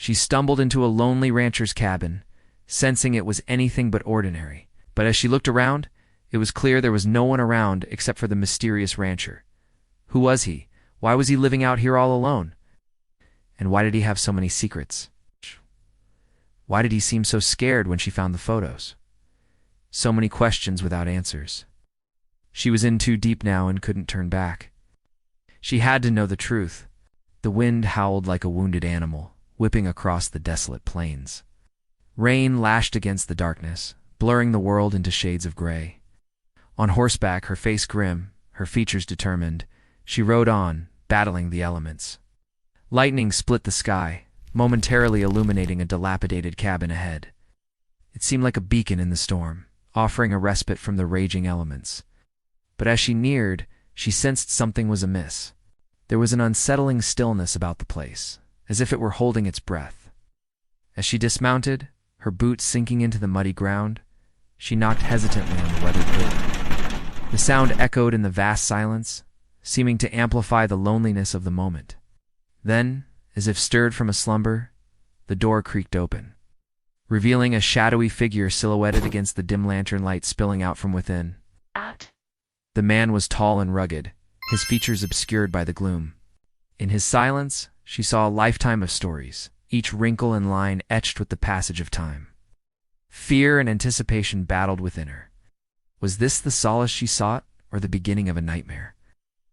She stumbled into a lonely rancher's cabin, sensing it was anything but ordinary. But as she looked around, it was clear there was no one around except for the mysterious rancher. Who was he? Why was he living out here all alone? And why did he have so many secrets? Why did he seem so scared when she found the photos? So many questions without answers. She was in too deep now and couldn't turn back. She had to know the truth. The wind howled like a wounded animal, whipping across the desolate plains. Rain lashed against the darkness, blurring the world into shades of gray. On horseback, her face grim, her features determined, she rode on, battling the elements. Lightning split the sky, momentarily illuminating a dilapidated cabin ahead. It seemed like a beacon in the storm, offering a respite from the raging elements. But as she neared, she sensed something was amiss. There was an unsettling stillness about the place, as if it were holding its breath. As she dismounted, her boots sinking into the muddy ground, she knocked hesitantly on the weathered door. The sound echoed in the vast silence, seeming to amplify the loneliness of the moment. Then, as if stirred from a slumber, the door creaked open, revealing a shadowy figure silhouetted against the dim lantern light spilling out from within. The man was tall and rugged, his features obscured by the gloom. In his silence, she saw a lifetime of stories, each wrinkle and line etched with the passage of time. Fear and anticipation battled within her. Was this the solace she sought, or the beginning of a nightmare?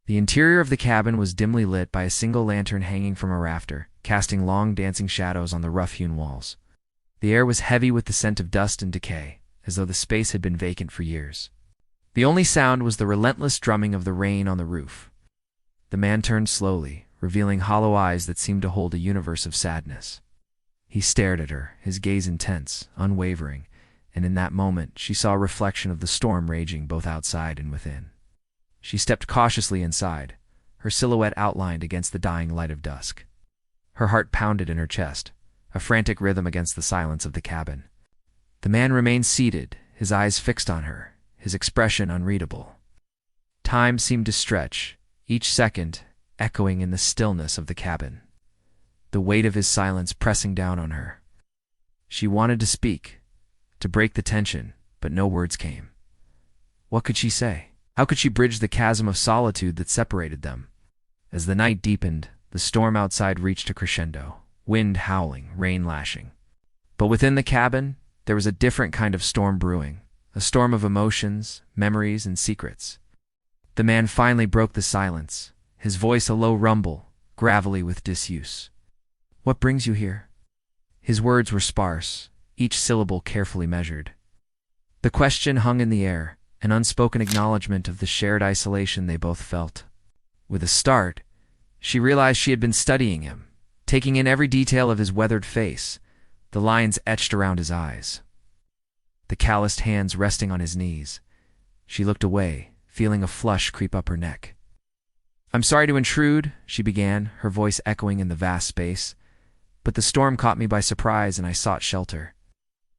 The interior of the cabin was dimly lit by a single lantern hanging from a rafter, casting long dancing shadows on the rough-hewn walls. The air was heavy with the scent of dust and decay, as though the space had been vacant for years. The only sound was the relentless drumming of the rain on the roof. The man turned slowly, revealing hollow eyes that seemed to hold a universe of sadness. He stared at her, his gaze intense, unwavering, and in that moment she saw a reflection of the storm raging both outside and within. She stepped cautiously inside, her silhouette outlined against the dying light of dusk. Her heart pounded in her chest, a frantic rhythm against the silence of the cabin. The man remained seated, his eyes fixed on her, his expression unreadable. Time seemed to stretch, each second echoing in the stillness of the cabin, the weight of his silence pressing down on her. She wanted to speak, to break the tension, but no words came. What could she say? How could she bridge the chasm of solitude that separated them? As the night deepened, the storm outside reached a crescendo, wind howling, rain lashing. But within the cabin, there was a different kind of storm brewing, a storm of emotions, memories, and secrets. The man finally broke the silence, his voice a low rumble, gravelly with disuse. What brings you here? His words were sparse, each syllable carefully measured. The question hung in the air, an unspoken acknowledgement of the shared isolation they both felt. With a start, she realized she had been studying him, taking in every detail of his weathered face, the lines etched around his eyes, the calloused hands resting on his knees. She looked away, feeling a flush creep up her neck. "I'm sorry to intrude," she began, her voice echoing in the vast space, "but the storm caught me by surprise and I sought shelter."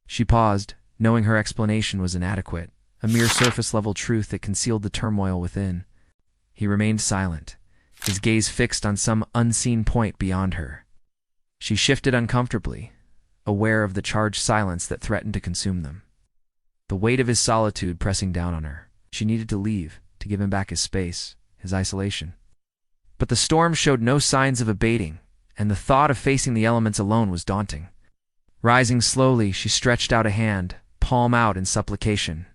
She paused, knowing her explanation was inadequate, a mere surface-level truth that concealed the turmoil within. He remained silent, his gaze fixed on some unseen point beyond her. She shifted uncomfortably, aware of the charged silence that threatened to consume them. The weight of his solitude pressing down on her. She needed to leave, to give him back his space, his isolation. But the storm showed no signs of abating, and the thought of facing the elements alone was daunting. Rising slowly, she stretched out a hand, palm out in supplication.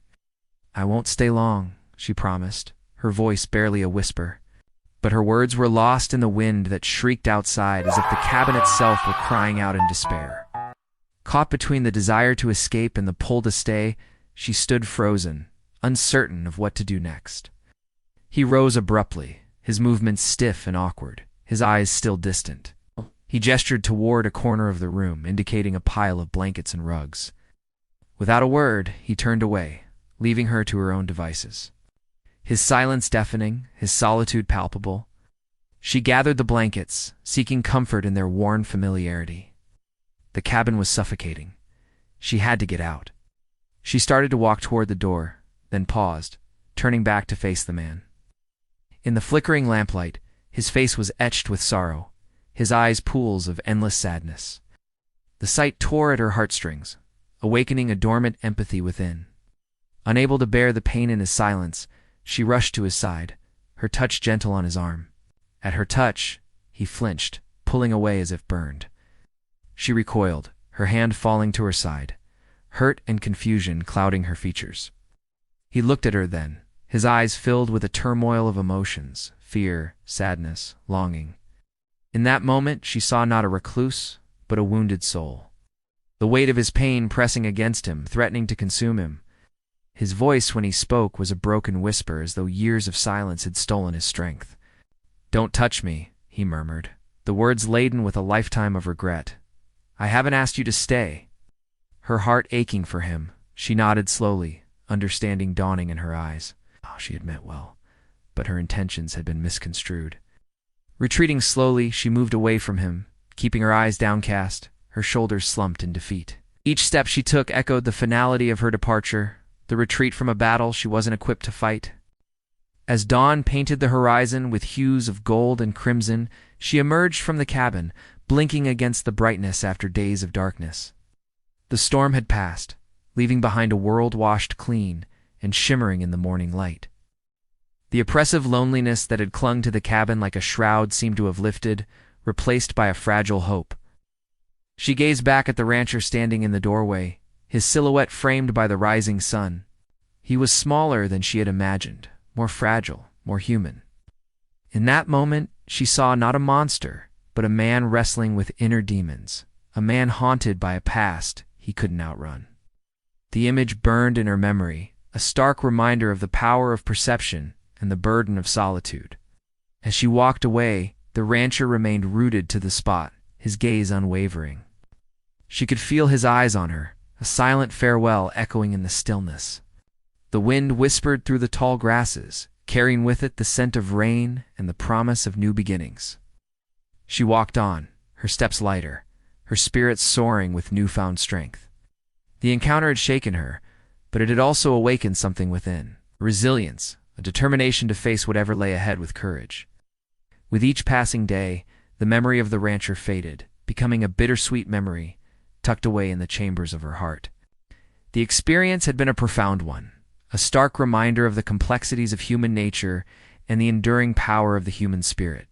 "I won't stay long," she promised, her voice barely a whisper. But her words were lost in the wind that shrieked outside as if the cabin itself were crying out in despair. Caught between the desire to escape and the pull to stay, she stood frozen, uncertain of what to do next. He rose abruptly, his movements stiff and awkward, his eyes still distant. He gestured toward a corner of the room, indicating a pile of blankets and rugs. Without a word, he turned away, leaving her to her own devices. His silence deafening, his solitude palpable. She gathered the blankets, seeking comfort in their worn familiarity. The cabin was suffocating. She had to get out. She started to walk toward the door, then paused, turning back to face the man. In the flickering lamplight, his face was etched with sorrow, his eyes pools of endless sadness. The sight tore at her heartstrings, awakening a dormant empathy within. Unable to bear the pain in his silence, she rushed to his side, her touch gentle on his arm. At her touch, he flinched, pulling away as if burned. She recoiled, her hand falling to her side, hurt and confusion clouding her features. He looked at her then, his eyes filled with a turmoil of emotions, fear, sadness, longing. In that moment she saw not a recluse, but a wounded soul. The weight of his pain pressing against him, threatening to consume him. His voice when he spoke was a broken whisper, as though years of silence had stolen his strength. "Don't touch me," he murmured, the words laden with a lifetime of regret. "I haven't asked you to stay." Her heart aching for him, she nodded slowly, understanding dawning in her eyes. Oh, she had meant well, but her intentions had been misconstrued. Retreating slowly, she moved away from him, keeping her eyes downcast, her shoulders slumped in defeat. Each step she took echoed the finality of her departure, the retreat from a battle she wasn't equipped to fight. As dawn painted the horizon with hues of gold and crimson, she emerged from the cabin, blinking against the brightness after days of darkness. The storm had passed, leaving behind a world washed clean and shimmering in the morning light. The oppressive loneliness that had clung to the cabin like a shroud seemed to have lifted, replaced by a fragile hope. She gazed back at the rancher standing in the doorway, his silhouette framed by the rising sun. He was smaller than she had imagined, more fragile, more human. In that moment, she saw not a monster, but a man wrestling with inner demons, a man haunted by a past he couldn't outrun. The image burned in her memory, a stark reminder of the power of perception and the burden of solitude. As she walked away, the rancher remained rooted to the spot, his gaze unwavering. She could feel his eyes on her, a silent farewell echoing in the stillness. The wind whispered through the tall grasses, carrying with it the scent of rain and the promise of new beginnings. She walked on, her steps lighter, her spirits soaring with newfound strength. The encounter had shaken her, but it had also awakened something within, resilience, a determination to face whatever lay ahead with courage. With each passing day, the memory of the rancher faded, becoming a bittersweet memory tucked away in the chambers of her heart. The experience had been a profound one, a stark reminder of the complexities of human nature and the enduring power of the human spirit.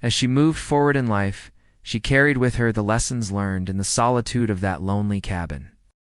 As she moved forward in life, she carried with her the lessons learned in the solitude of that lonely cabin.